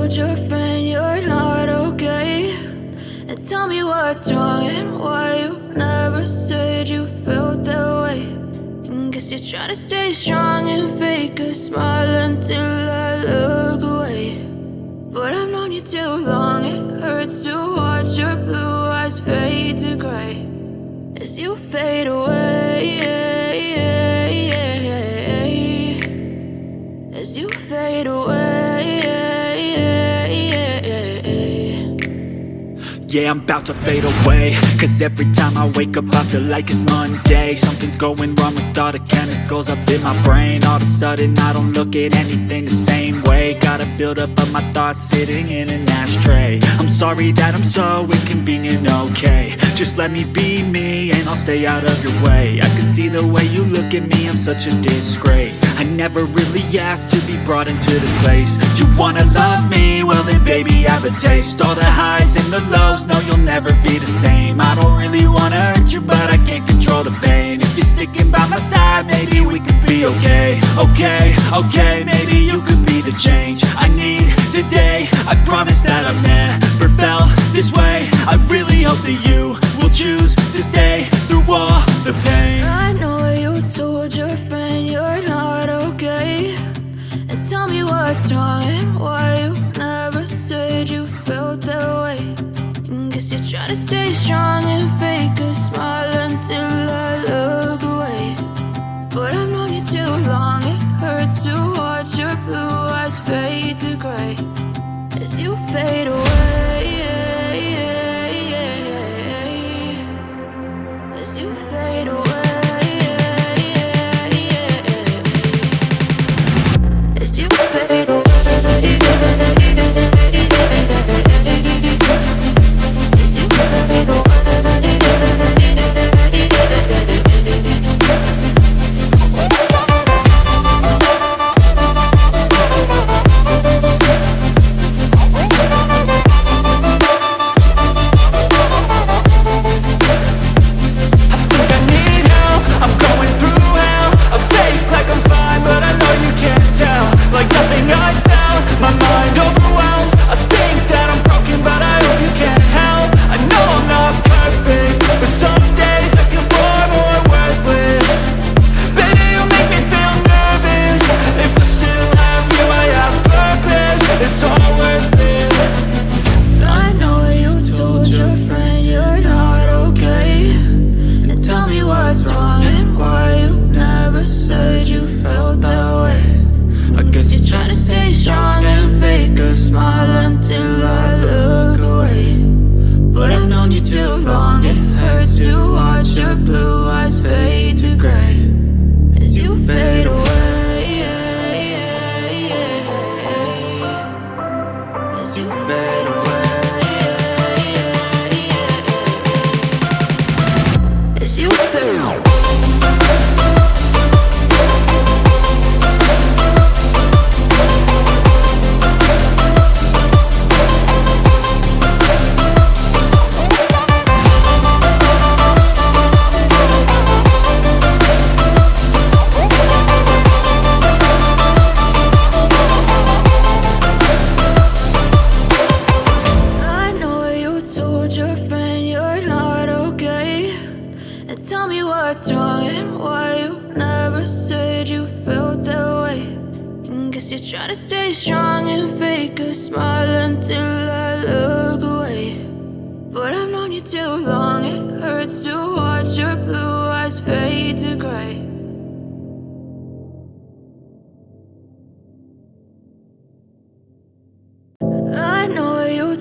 told your friend you're not okay? And tell me what's wrong and why you never said you felt that way. And guess you're trying to stay strong and fake a smile until I look away. But I've known you too long, it hurts to watch your blue eyes fade to gray as you fade away, as you fade away. Yeah, I'm about to fade away, cause every time I wake up I feel like it's Monday. Something's going wrong with all the chemicals up in my brain. All of a sudden I don't look at anything the same way. Got a build up of my thoughts sitting in an ashtray. I'm sorry that I'm so inconvenient, okay? Just let me be me and I'll stay out of your way. I can see the way you look at me, I'm such a disgrace. I never really asked to be brought into this place. You wanna love me? Well then baby have a taste. All the highs and the lows, no, you'll never be the same. I don't really wanna hurt you, but I can't control the pain. If you're sticking by my side, maybe we could be okay. Okay, maybe you could be the change I need today. I promise that I've never felt this way. I really hope that you will choose to stay through all the pain. I know you told your friend you're not okay. And tell me what's wrong and why you never said you felt that way. Guess you're trying to stay strong and fake a smile until I look away. But I've known you too long, it hurts to watch your blue eyes fade to gray as you fade away, as you fade away, as you fade away.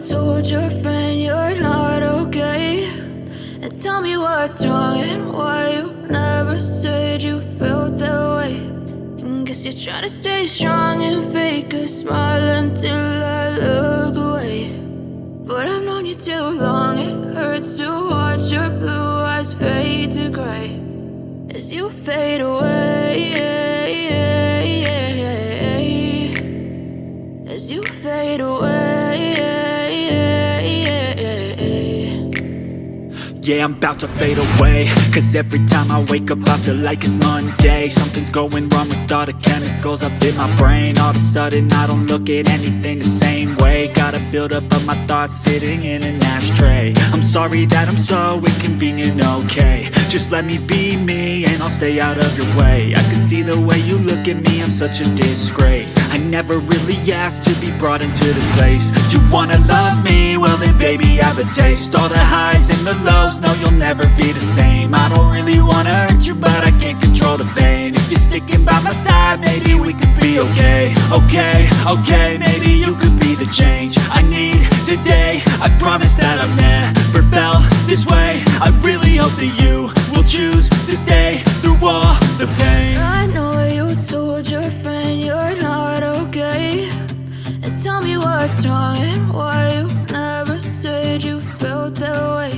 Told your friend you're not okay. And tell me what's wrong and why you never said you felt that way. And guess you're trying to stay strong and fake a smile until I look away. But I've known you too long, it hurts to watch your blue eyes fade to gray as you fade away, as you fade away. Yeah, I'm about to fade away, cause every time I wake up I feel like it's Monday. Something's going wrong with all the chemicals up in my brain. All of a sudden I don't look at anything the same way. Got a buildup of my thoughts sitting in an ashtray. I'm sorry that I'm so inconvenient, okay. Just let me be me and I'll stay out of your way. I can see the way you look at me, I'm such a disgrace. I never really asked to be brought into this place. You wanna love me? Well then baby I have a taste. All the highs and the lows, no you'll never be the same. I don't really wanna hurt you but I can't control the pain. If you're sticking by my side maybe we could be okay. Okay, maybe you could be the change I need today. I promise that I've never felt this way. I really hope that you will choose to stay through all the pain. I know you told your friend you're not okay, and tell me what's wrong and why you never said you felt that way.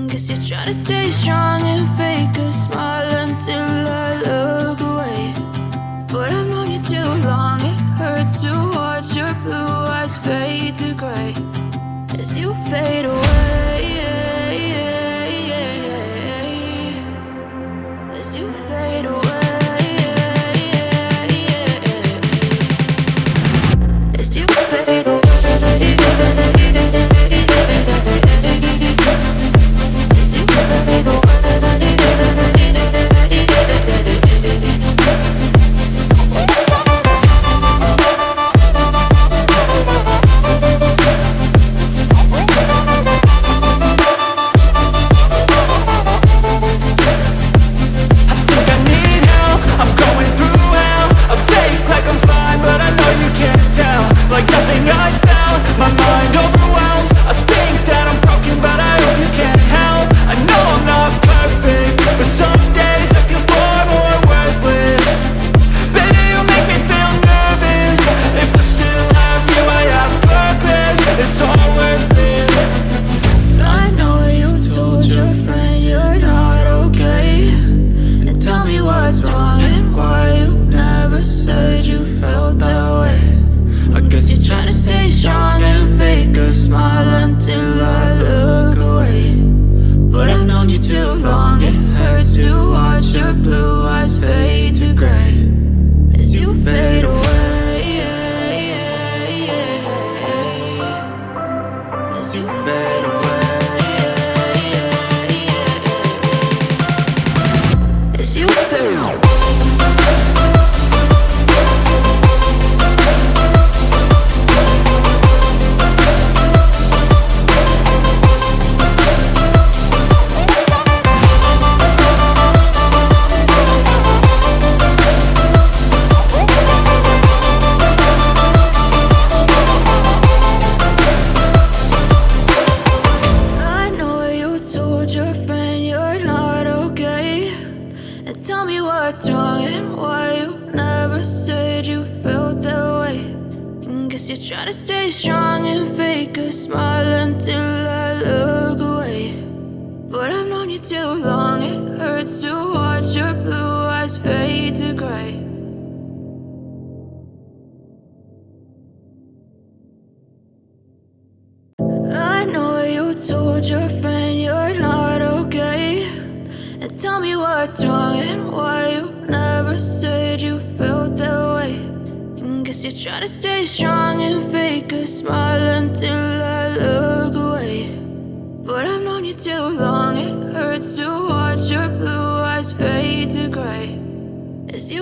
Guess you're trying to stay strong and fake a smile until I look away. But I've known you too long, it hurts to watch your blue eyes fade to gray as you fade away. As you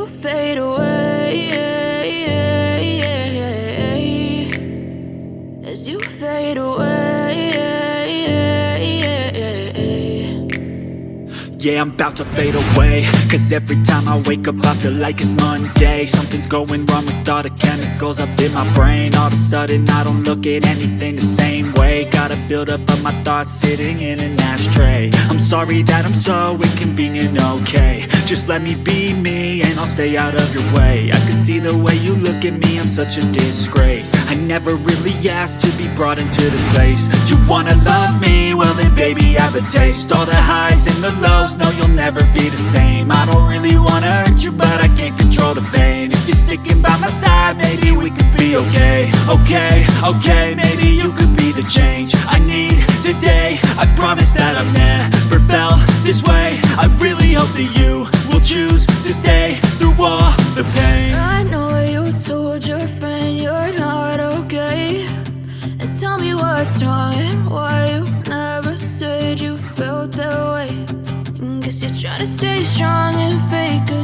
fade away. As you fade away. Yeah, I'm about to fade away, cause every time I wake up I feel like it's Monday. Something's going wrong with all the chemicals up in my brain. All of a sudden I don't look at anything the same way. Got a buildup of my thoughts sitting in an ashtray. I'm sorry that I'm so inconvenient, okay. Just let me be me and I'll stay out of your way. I can see the way you look at me, I'm such a disgrace. I never really asked to be brought into this place. You wanna love me? Well then baby I have a taste. All the highs and the lows, no you'll never be the same. I don't really wanna hurt you but I can't control the pain. If you're sticking by my side maybe we could be okay. Okay, maybe you could be the change I need today. I promise that I've never felt this way. I really hope that you will choose to stay through all the pain. I know you told your friend you're not okay, and tell me what's wrong and why you never said you felt that way. And guess you're trying to stay strong and fake